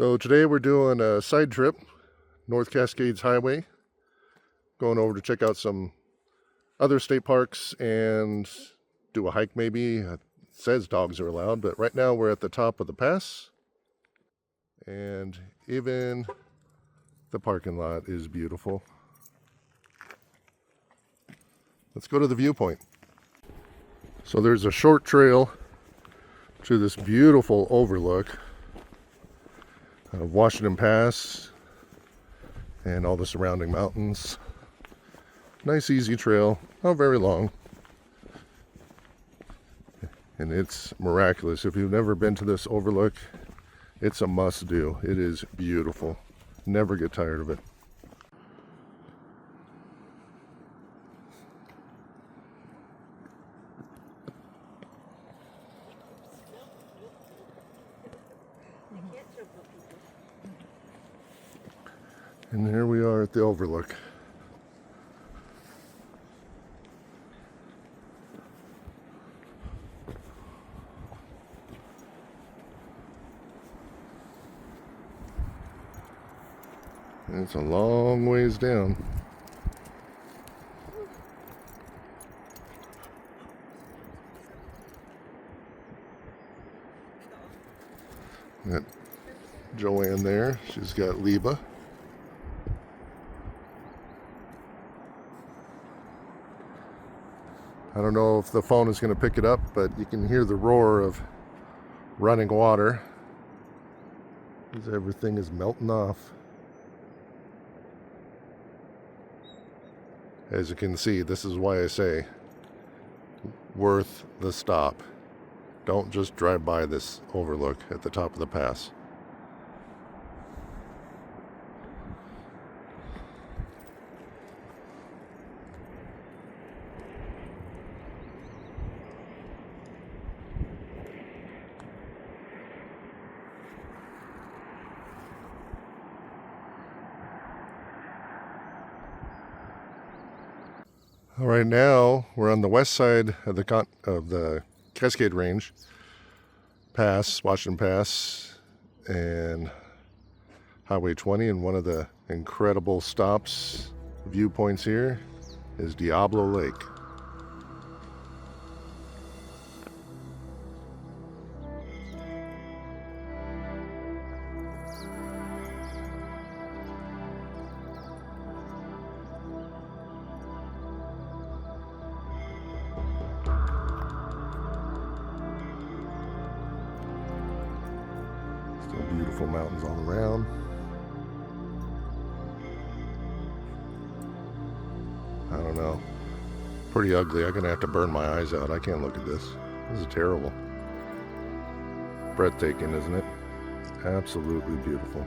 So today we're doing a side trip, North Cascades Highway, going over to check out some other state parks and do a hike maybe. It says dogs are allowed, but right now we're at the top of the pass, and even the parking lot is beautiful. Let's go to the viewpoint. So there's a short trail to this beautiful overlook of Washington Pass and all the surrounding mountains. Nice easy trail, not very long, and it's miraculous. If you've never been to this overlook, it's a must do. It is beautiful. Never get tired of it. And here we are at the overlook. And it's a long ways down. Got Joanne there. She's got Liba. I don't know if the phone is going to pick it up, but you can hear the roar of running water as everything is melting off. As you can see, this is why I say worth the stop. Don't just drive by this overlook at the top of the pass. All right, now we're on the west side of the Cascade Range Pass, Washington Pass, and Highway 20. And one of the incredible stops, viewpoints here, is Diablo Lake. Beautiful mountains all around. I don't know. Pretty ugly. I'm gonna have to burn my eyes out. I can't look at this. This is terrible. Breathtaking, isn't it? Absolutely beautiful.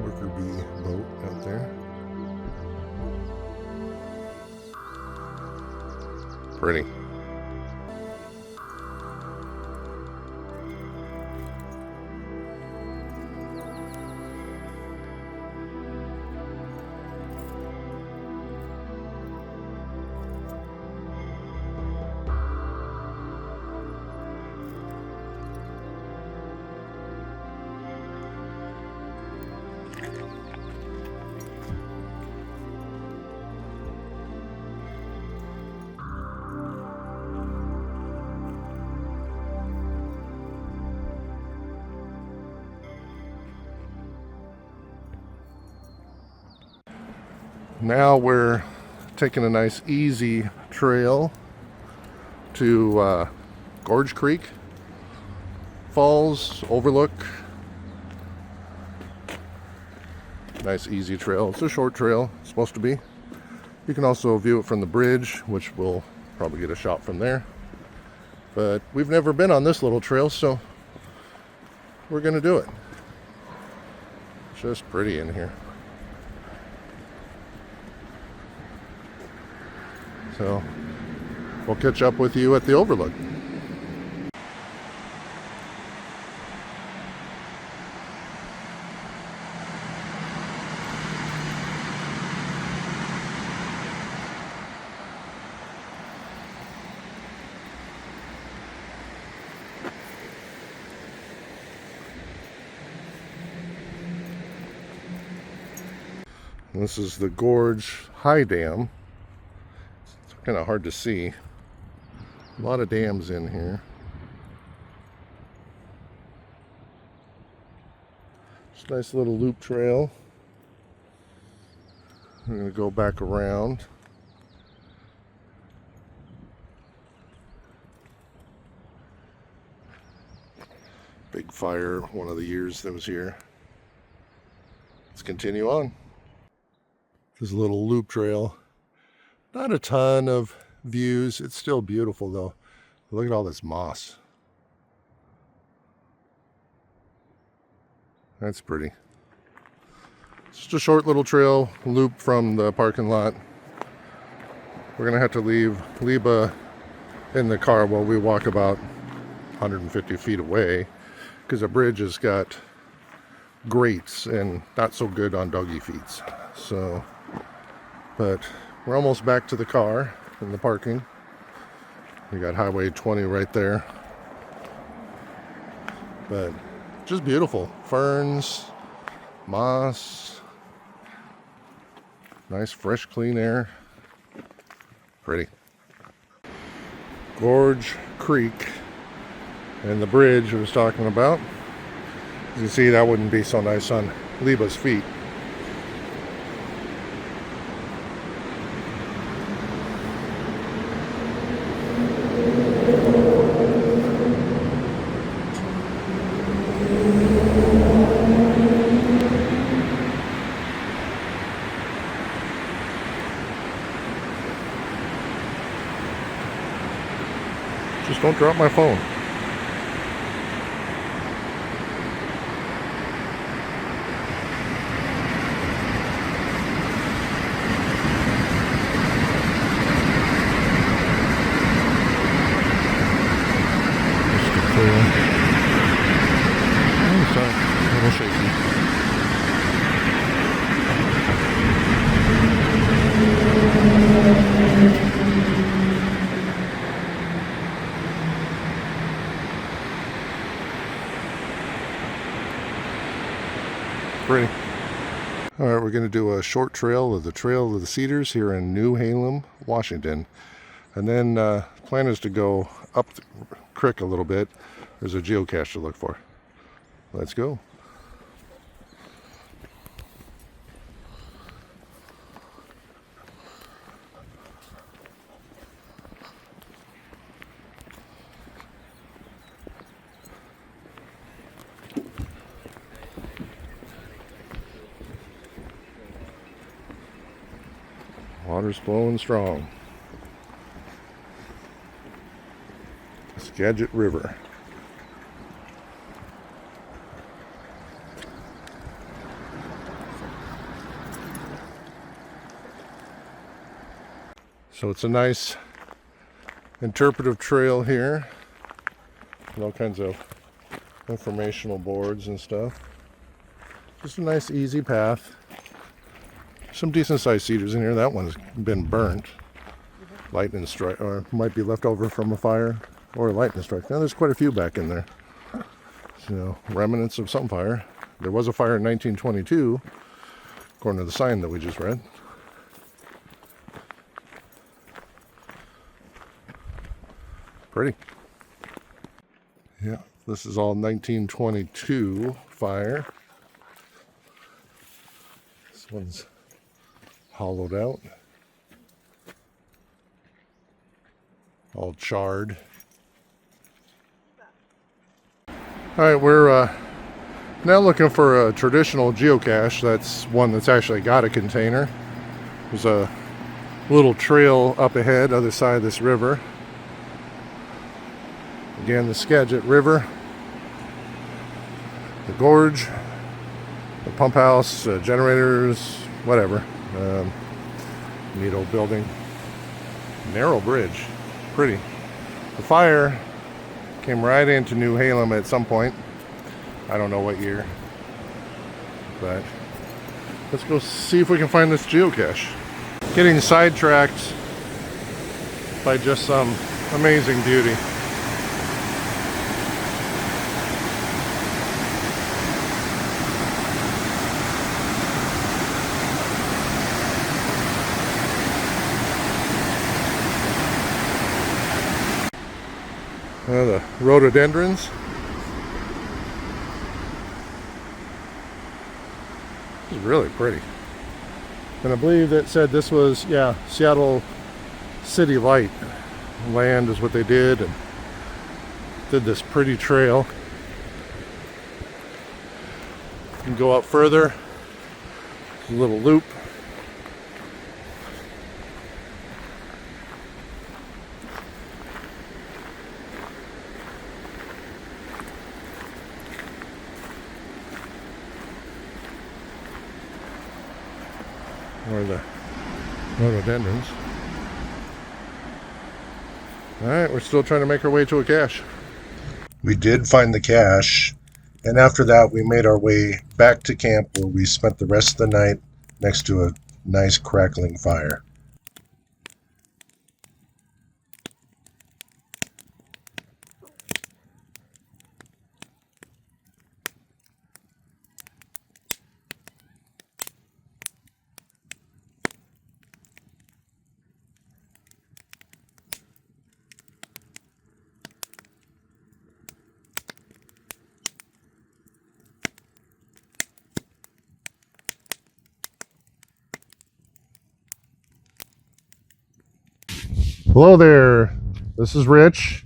Worker bee boat out there. Pretty. Now we're taking a nice easy trail to Gorge Creek Falls Overlook. Nice easy trail. It's a short trail, it's supposed to be. You can also view it from the bridge, which we'll probably get a shot from there. But we've never been on this little trail, so we're gonna do it. Just pretty in here. So we'll catch up with you at the overlook. And this is the Gorge High Dam. It's kind of hard to see. A lot of dams in here. Just a nice little loop trail. We're going to go back around. Big fire one of the years that was here. Let's continue on. This little loop trail. Not a ton of views. It's still beautiful though. Look at all this moss. That's pretty. It's just a short little trail loop from the parking lot. We're gonna have to leave Liba in the car while we walk about 150 feet away, because the bridge has got grates and not so good on doggy feet. So, but we're almost back to the car in the parking. We got Highway 20 right there. But just beautiful. Ferns, moss, nice fresh clean air. Pretty. Gorge Creek and the bridge I was talking about. As you see, that wouldn't be so nice on Liba's feet. Just don't drop my phone. Oh, sorry, a little shaky. Pretty. All right, we're going to do a short trail of the Trail of the Cedars here in New Halem, Washington. And then plan is to go up the creek a little bit. There's a geocache to look for. Let's go. Water's flowing strong. Skagit River. So it's a nice interpretive trail here with all kinds of informational boards and stuff. Just a nice easy path. Some decent sized cedars in here. That one's been burnt. Lightning strike, or might be left over from a fire or a lightning strike. Now there's quite a few back in there. So remnants of some fire. There was a fire in 1922, according to the sign that we just read. Pretty. Yeah, this is all 1922 fire. This one's hollowed out, all charred. All right, we're Now looking for a traditional geocache. That's one that's actually got a container. There's a little trail up ahead, other side of this river. Again, the Skagit River, the gorge, the pump house, generators, whatever. Neat old building. Narrow bridge. Pretty. The fire came right into New Halem at some point. I don't know what year. But let's go see if we can find this geocache. Getting sidetracked by just some amazing beauty. The rhododendrons. This is really pretty. And I believe that said this was, yeah, Seattle City Light land is what they did, and did this pretty trail. You can go up further, a little loop. Or the rhododendrons. Alright, we're still trying to make our way to a cache. We did find the cache, and after that we made our way back to camp, where we spent the rest of the night next to a nice crackling fire. Hello there, this is Rich.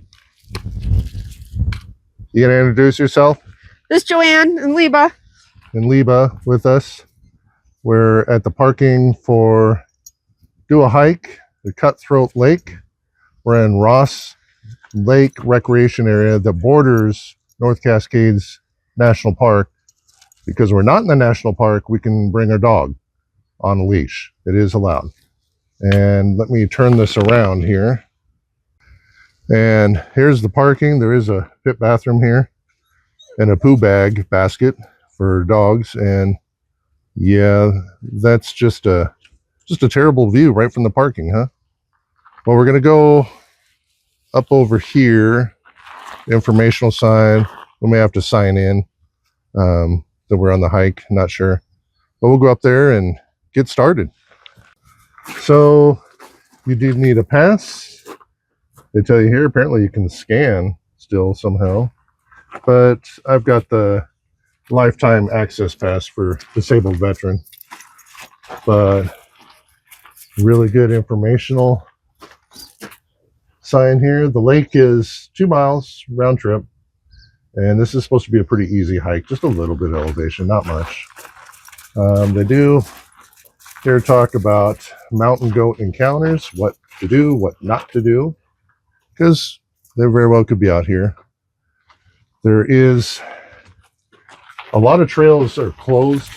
You gonna introduce yourself? This is Joanne and Liba. And Liba with us. We're at the parking for do a hike, the Cutthroat Lake. We're in Ross Lake Recreation Area that borders North Cascades National Park. Because we're not in the national park, we can bring our dog on a leash. It is allowed. And let me turn this around here. And here's the parking. There is a pit bathroom here and a poo bag basket for dogs. And yeah, that's just a terrible view right from the parking, huh? Well, we're gonna go up over here, informational sign. We may have to sign in that we're on the hike, not sure. But we'll go up there and get started. So you do need a pass. They tell you here, apparently you can scan still somehow. But I've got the lifetime access pass for disabled veteran. But really good informational sign here. The lake is 2 miles round trip. And this is supposed to be a pretty easy hike, just a little bit of elevation, not much. They do here talk about mountain goat encounters, what to do, what not to do, because they very well could be out here. There is a lot of trails are closed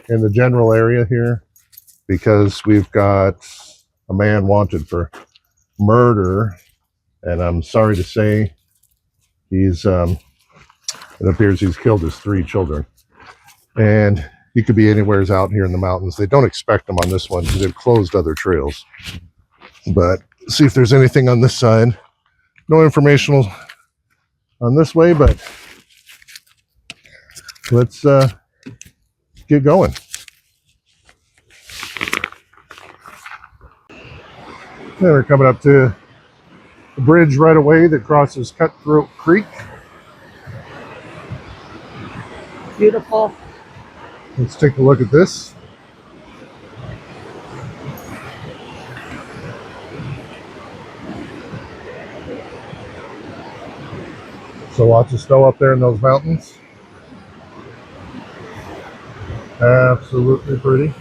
in the general area here because we've got a man wanted for murder, and I'm sorry to say he's it appears he's killed his 3 children, and he could be anywhere out here in the mountains. They don't expect him on this one because they've closed other trails. But see if there's anything on this side. No informational on this way, but let's get going. And we're coming up to the bridge right away that crosses Cutthroat Creek. Beautiful. Let's take a look at this. So lots of snow up there in those mountains. Absolutely pretty.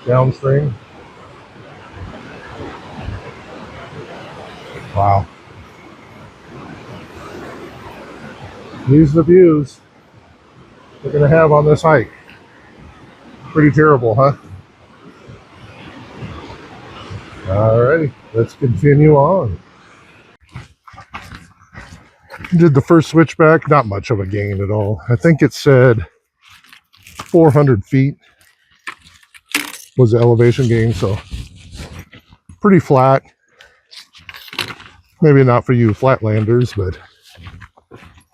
Downstream. Wow. These are the views we're going to have on this hike. Pretty terrible, huh? Alrighty, let's continue on. Did the first switchback, not much of a gain at all. I think it said 400 feet was the elevation gain, so pretty flat. Maybe not for you flatlanders, but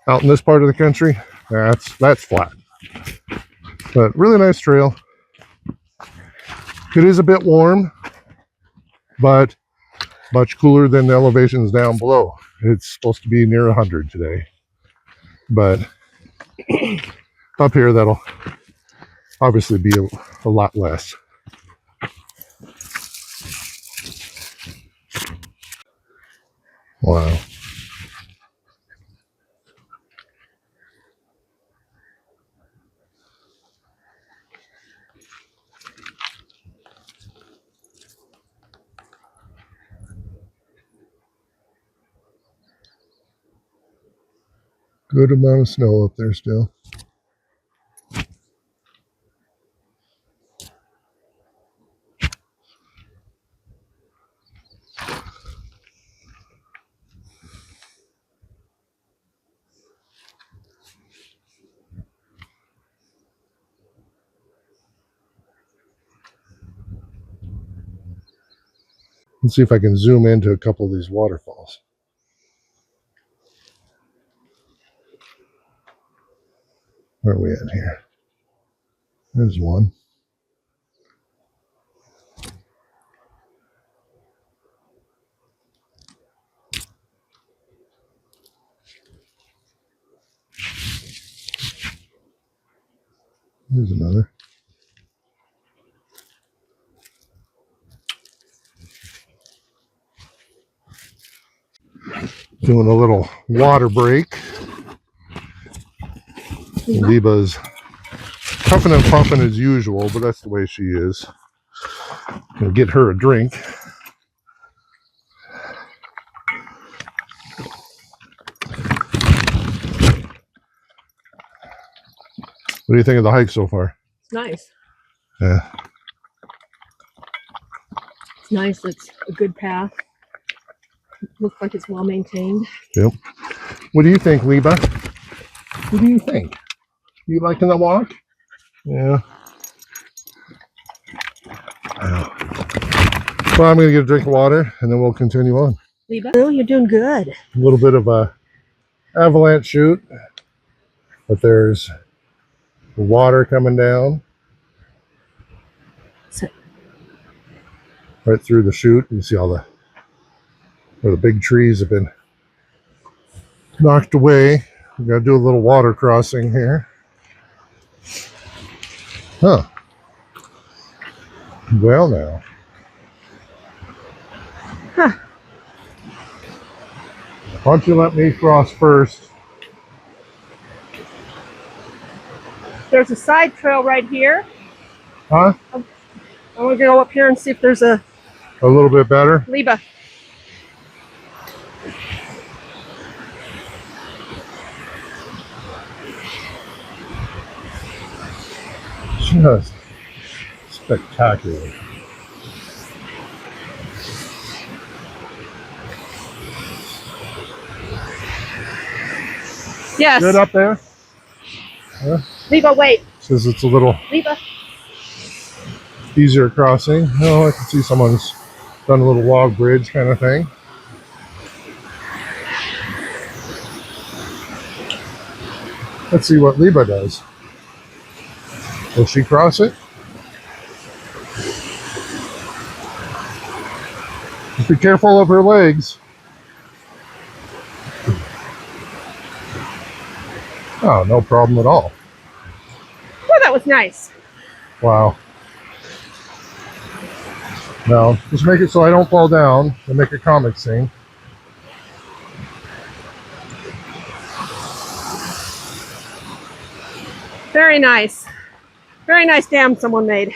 out in this part of the country, that's flat. But really nice trail. It is a bit warm, but much cooler than the elevations down below. It's supposed to be near 100 today, but up here that'll obviously be a lot less. Wow. Good amount of snow up there still. Let's see if I can zoom into a couple of these waterfalls. Where are we at here? There's one. There's another. Doing a little water break. Liba's puffing and puffing as usual, but that's the way she is. Gonna get her a drink. What do you think of the hike so far? It's nice. Yeah. It's nice. It's a good path. Looks like it's well maintained. Yep. What do you think, Liba? What do you think? You liking the walk? Yeah. Well, I'm going to get a drink of water and then we'll continue on. Liba? Oh, you're doing good. A little bit of a avalanche chute, but there's water coming down right through the chute. You see all where the big trees have been knocked away. We got to do a little water crossing here. Huh. Well, now. Huh. Why don't you let me cross first? There's a side trail right here. Huh? I'm going to go up here and see if there's a little bit better? Liba. Just spectacular. Yes. Good up there? Yeah. Liba, wait. Says it's a little Liba. easier crossing. Oh, I can see someone's done a little log bridge kind of thing. Let's see what Liba does. Will she cross it? Just be careful of her legs. Oh, no problem at all. Oh, that was nice. Wow. Now, just make it so I don't fall down and make a comic scene. Very nice. Very nice dam someone made.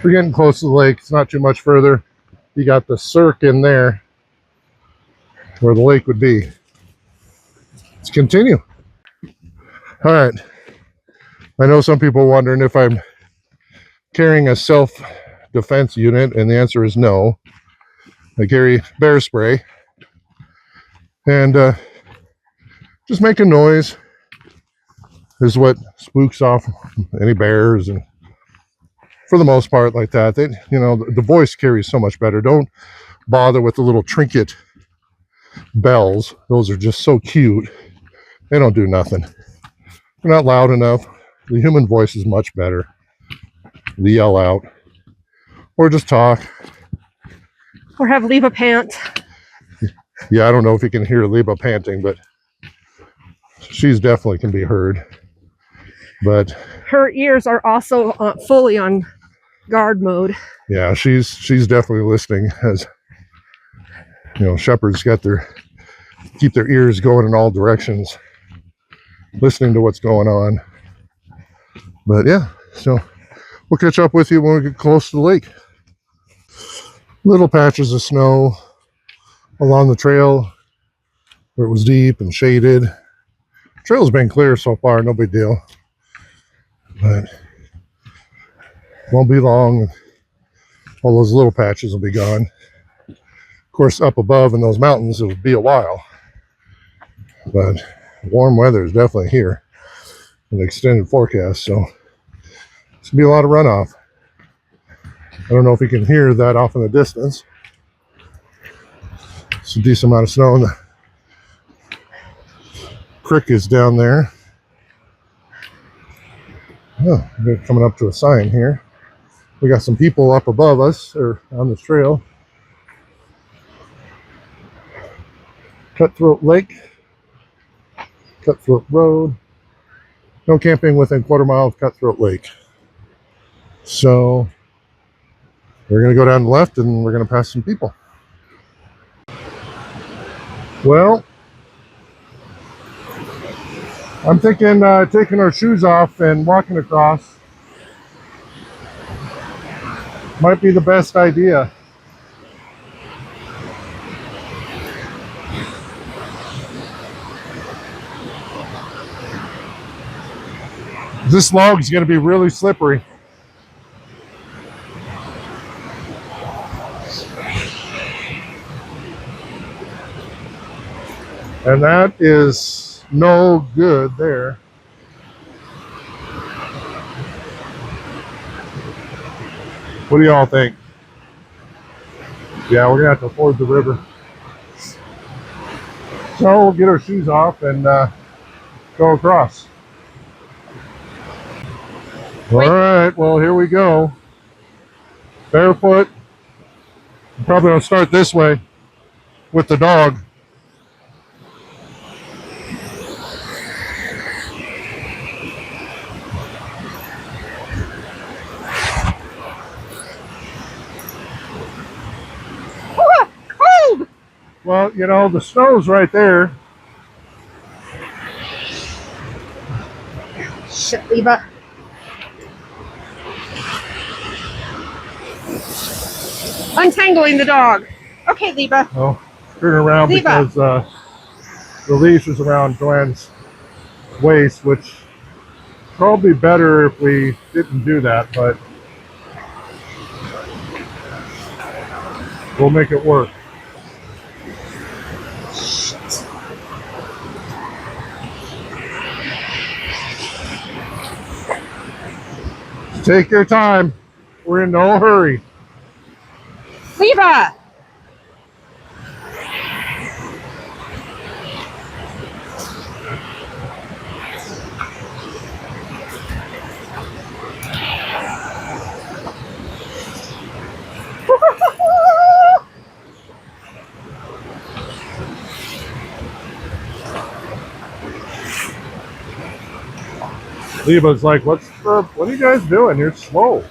We're getting close to the lake. It's not too much further. You got the cirque in there where the lake would be. Let's continue. All right. I know some people are wondering if I'm carrying a self-defense unit, and the answer is no. I carry bear spray. And just making noise is what spooks off any bears, and for the most part like that. They, you know, the voice carries so much better. Don't bother with the little trinket bells. Those are just so cute. They don't do nothing. They're not loud enough. The human voice is much better. The yell out. Or just talk. Or have Leva pant. Yeah, I don't know if you can hear Leba panting, but she's definitely can be heard. But her ears are also fully on guard mode. Yeah, she's definitely listening. As you know, shepherds keep their ears going in all directions, listening to what's going on. But yeah, so we'll catch up with you when we get close to the lake. Little patches of snow along the trail where it was deep and shaded. Trail's been clear so far, no big deal. But won't be long. All those little patches will be gone. Of course, up above in those mountains, it'll be a while. But warm weather is definitely here. An extended forecast, so it's gonna be a lot of runoff. I don't know if you can hear that off in the distance. It's a decent amount of snow, and the creek is down there. Oh, we're coming up to a sign here. We got some people up above us, or on this trail. Cutthroat Lake, Cutthroat Road. No camping within quarter-mile of Cutthroat Lake. So we're going to go down the left and we're going to pass some people. Well, I'm thinking taking our shoes off and walking across might be the best idea. This log is going to be really slippery. And that is no good there. What do y'all think? Yeah, we're going to have to ford the river. So we'll get our shoes off and go across. Wait. All right, well, here we go. Barefoot. I'm probably going to start this way with the dog. Cold! Well, you know, the snow's right there. Shit, Leva. Untangling the dog. Okay, Leva. Oh, turn around Leva. because the leash is around Joanne's waist, which probably better if we didn't do that, but we'll make it work. Take your time. We're in no hurry. Leva! Leva's like, what are you guys doing? You're slow.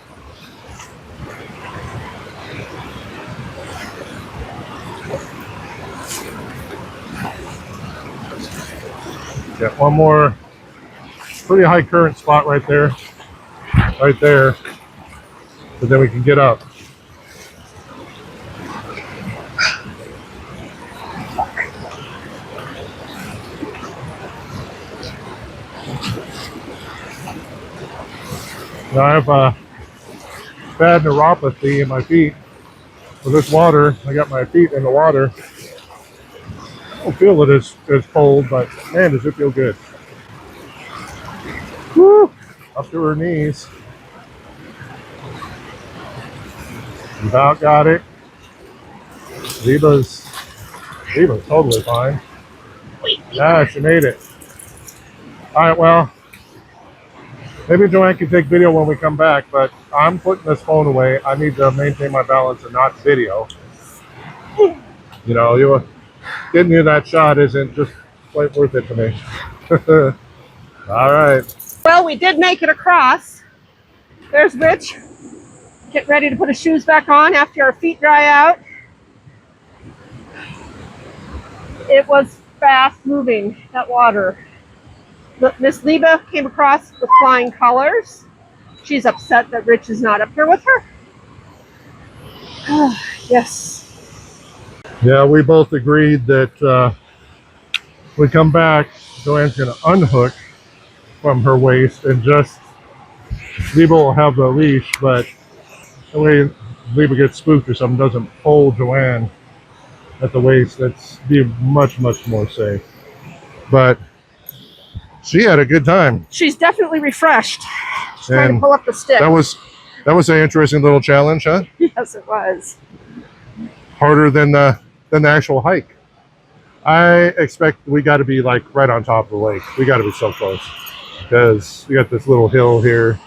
Got one more pretty high current spot right there. Right there. But then we can get up. Now I have a bad neuropathy in my feet. With this water, I got my feet in the water. I don't feel it as cold, but man, does it feel good. Woo! Up to her knees. About got it. Liba's totally fine. Yeah, she made it. All right, well, maybe Joanne can take video when we come back, but I'm putting this phone away. I need to maintain my balance and not video. You know, getting you that shot isn't just quite worth it to me. All right. Well, we did make it across. There's Rich. Get ready to put his shoes back on after our feet dry out. It was fast moving, that water. Miss Liba came across with flying colors. She's upset that Rich is not up here with her. Yes. Yeah, we both agreed that we come back, Joanne's going to unhook from her waist and just Liba will have the leash, but the way Liba gets spooked or something doesn't pull Joanne at the waist. That's be much more safe. But she had a good time. She's definitely refreshed. She's trying to pull up the stick. That was an interesting little challenge, huh? Yes, it was. Harder than the actual hike. I expect we got to be like right on top of the lake. We got to be so close because we got this little hill here,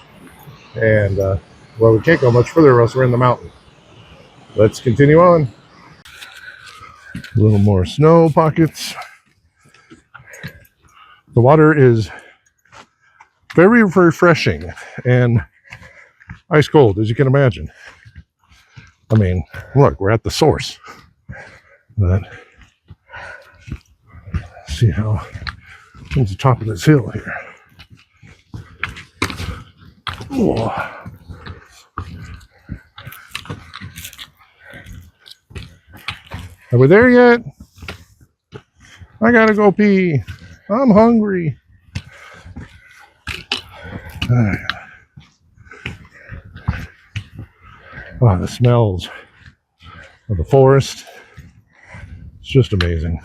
and well, we can't go much further or else we're in the mountain. Let's continue on. A little more snow pockets. The water is very refreshing and ice cold, as you can imagine. I mean, look, we're at the source. But let's see how comes the top of this hill here. Oh. Are we there yet? I gotta go pee. I'm hungry. Oh, the smells of the forest. It's just amazing.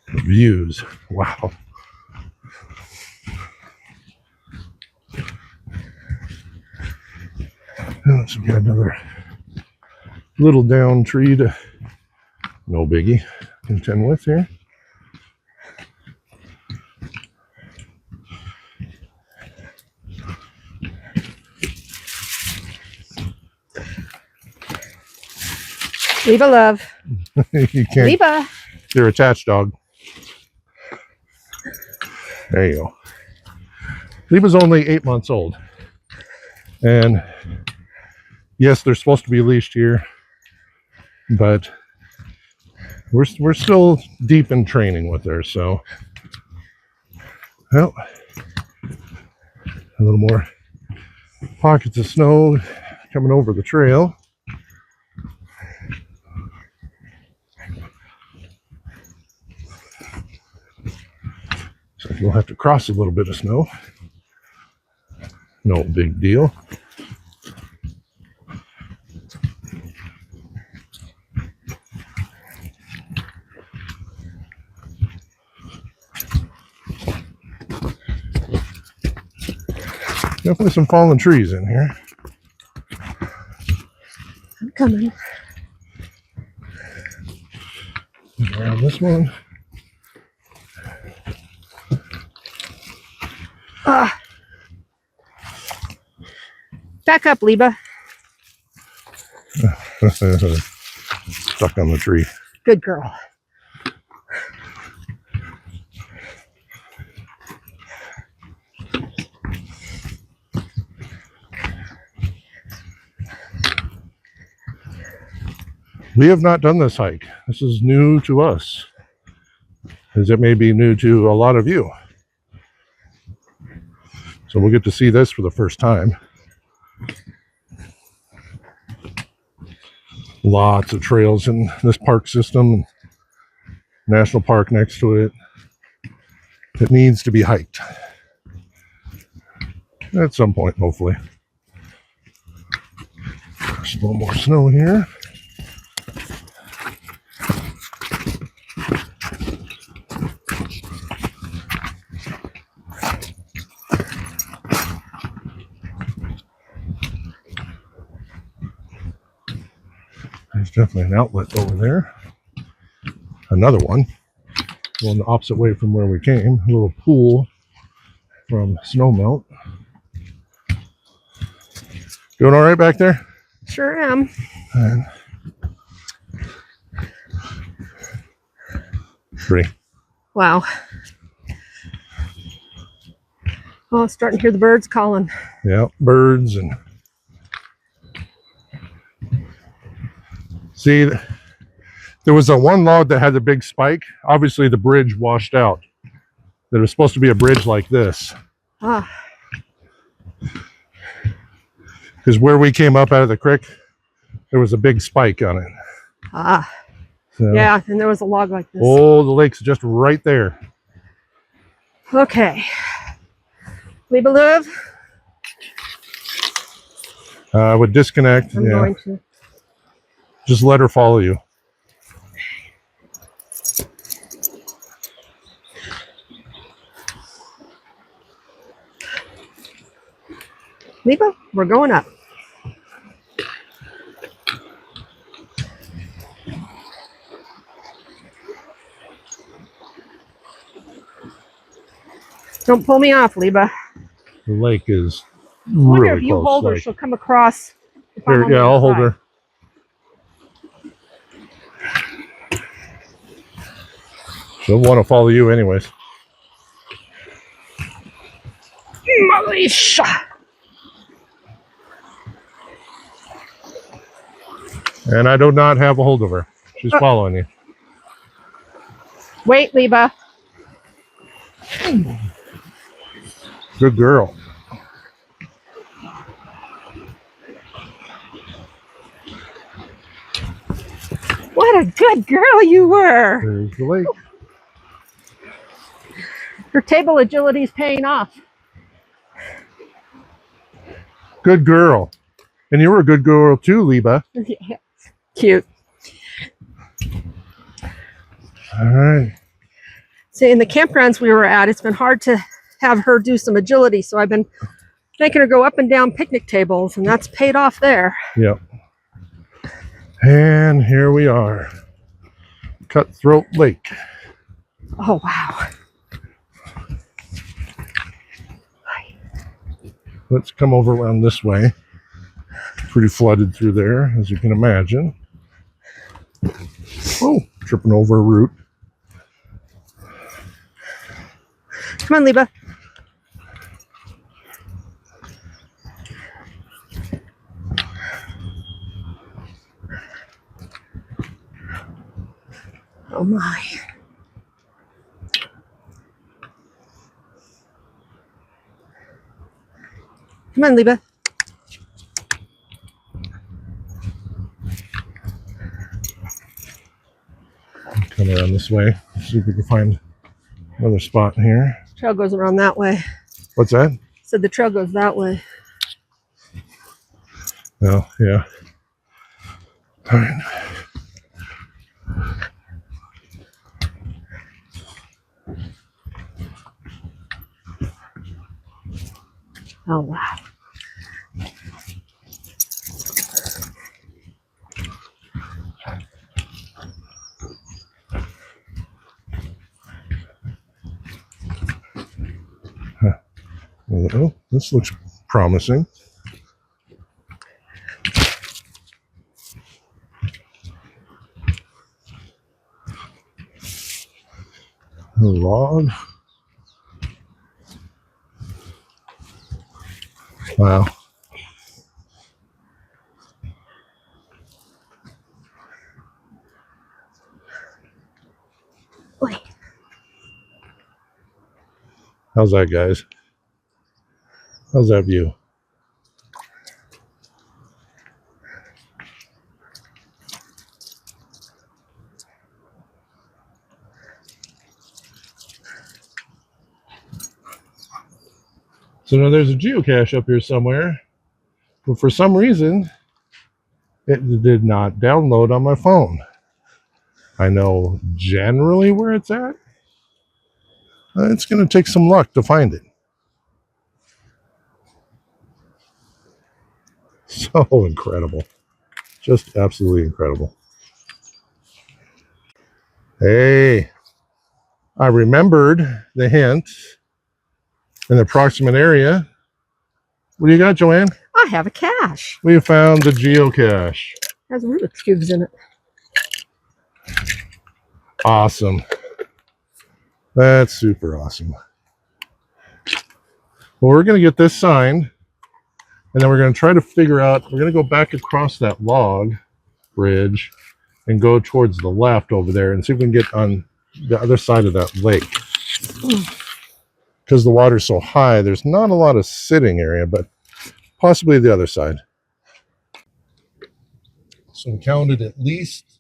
The views. Wow. So we got another little down tree to no biggie contend with here. Liba love. You can't. Liba. You're attached, dog. There you go. Liba's only 8 months old. And yes, they're supposed to be leashed here, but we're still deep in training with her, so well, a little more pockets of snow coming over the trail. So you'll have to cross a little bit of snow. No big deal. Definitely some fallen trees in here. I'm coming. Around this one. Back up, Liba. Stuck on the tree. Good girl. We have not done this hike. This is new to us, as it may be new to a lot of you. So we'll get to see this for the first time. Lots of trails in this park system, national park next to it. It needs to be hiked at some point, hopefully. There's a little more snow here. There's definitely an outlet over there. Another one. Going the opposite way from where we came. A little pool from snowmelt. Doing all right back there? Sure am. And pretty. Wow. Oh, I'm starting to hear the birds calling. Yeah, birds and see, there was a one log that had the big spike. Obviously, the bridge washed out. There was supposed to be a bridge like this. Ah. Because where we came up out of the creek, there was a big spike on it. Ah. So, Yeah, and there was a log like this. oh, the lake's just right there. Okay. We believe. I would disconnect. I'm going to. Just let her follow you. Liba, we're going up. Don't pull me off, Liba. The lake is I wonder really if you close. hold her, Like, she'll come across. If I'm here, on yeah, the I'll hold side. her. She'll want to follow you anyways. Malisha. And I do not have a hold of her. She's following you. Wait, Liba. Good girl. What a good girl you were. There's the lake. Her table agility is paying off. Good girl. And you were a good girl too, Liba. Yeah. Cute. All right. See, in the campgrounds we were at, it's been hard to have her do some agility, so I've been making her go up and down picnic tables, and that's paid off there. Yep. And here we are. Cutthroat Lake. Oh, wow. Let's come over around this way. Pretty flooded through there, as you can imagine. Oh, tripping over a root. Come on, Liba. Oh, my. Come on, Liba. Come around this way. See if we can find another spot here. Trail goes around that way. What's that? Said the trail goes that way. Oh, yeah. All right. Oh, wow. Oh, this looks promising. A log. Wow. How's that, guys? How's that view? So now there's a geocache up here somewhere, but for some reason, it did not download on my phone. I know generally where it's at. It's going to take some luck to find it. So incredible. Just absolutely incredible. Hey, I remembered the hint in the approximate area. What do you got, Joanne? I have a cache. We found the geocache. It has Rubik's Cubes in it. Awesome. That's super awesome. Well, we're going to get this signed, and then we're going to try to figure out, we're going to go back across that log bridge and go towards the left over there and see if we can get on the other side of that lake. Because the water's so high, there's not a lot of sitting area, but possibly the other side. So we counted at least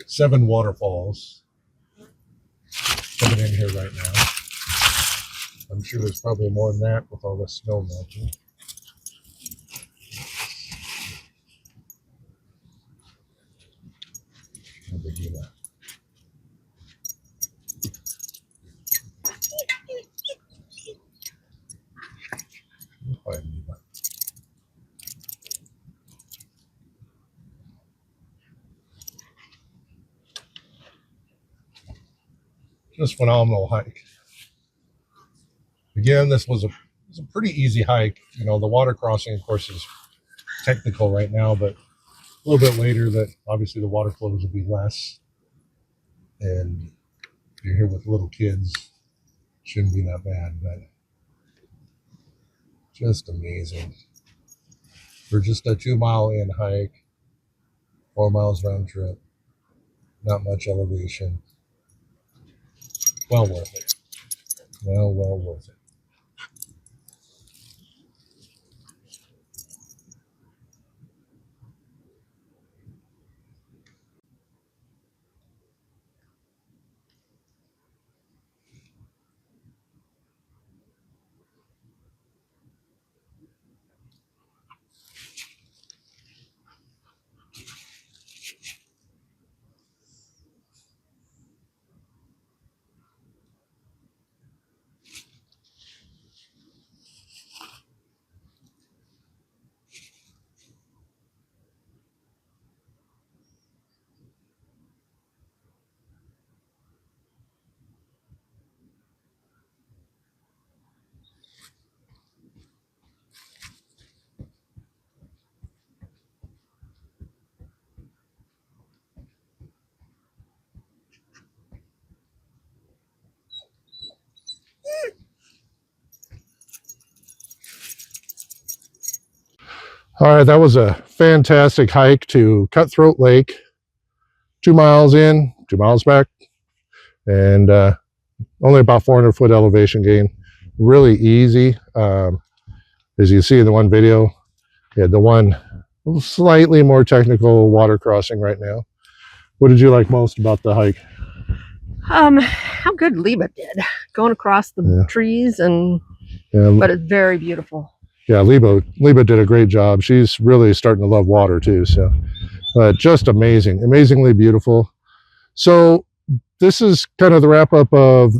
7 waterfalls coming in here right now. I'm sure there's probably more than that with all this snow melting. No big deal. We'll find you. Just phenomenal hike. Again, this was a pretty easy hike. You know, the water crossing, of course, is technical right now, but a little bit later that obviously the water flows will be less. And if you're here with little kids, shouldn't be that bad, but just amazing. For just a 2-mile in hike, 4 miles round trip, not much elevation. Well worth it. Well worth it. All right, that was a fantastic hike to Cutthroat Lake. 2 miles in, 2 miles back, and only about 400-foot elevation gain. Really easy. As you see in the one video, you had the one slightly more technical water crossing right now. What did you like most about the hike? How good Liba did going across the trees, and but it's very beautiful. Yeah, Liba did a great job. She's really starting to love water too. So, just amazingly beautiful. So this is kind of the wrap up of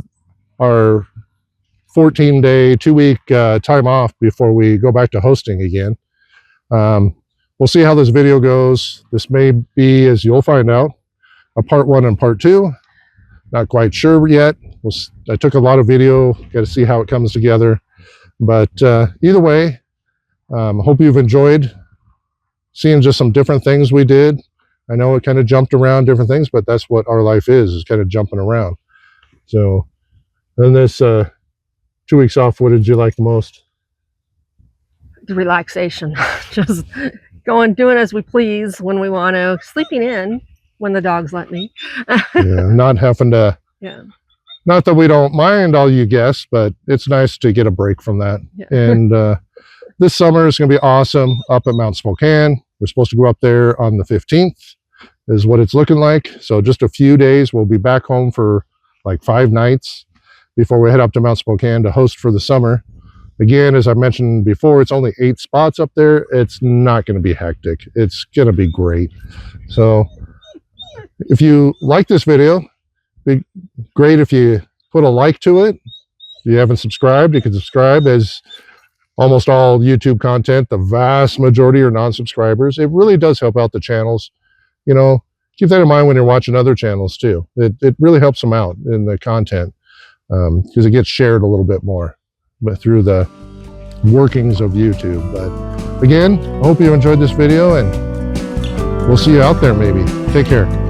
our 14-day, 2-week time off before we go back to hosting again. We'll see how this video goes. This may be, as you'll find out, a part 1 and part 2. Not quite sure yet. I took a lot of video, got to see how it comes together. But either way, hope you've enjoyed seeing just some different things we did. I know it kind of jumped around different things, but that's what our life is kind of jumping around. So in this 2 weeks off, what did you like the most? The relaxation. Just doing as we please when we want to, sleeping in when the dogs let me. Yeah, not having to Not that we don't mind all you guests, but it's nice to get a break from that. Yeah. And this summer is going to be awesome up at Mount Spokane. We're supposed to go up there on the 15th is what it's looking like. So just a few days, we'll be back home for like 5 nights before we head up to Mount Spokane to host for the summer. Again, as I mentioned before, it's only 8 spots up there. It's not going to be hectic. It's going to be great. So if you like this video, it'd be great if you put a like to it. If you haven't subscribed, you can subscribe. As almost all YouTube content, the vast majority are non-subscribers. It really does help out the channels. You know, keep that in mind when you're watching other channels too. It really helps them out in the content because it gets shared a little bit more, but through the workings of YouTube. But again, I hope you enjoyed this video, and we'll see you out there maybe. Take care.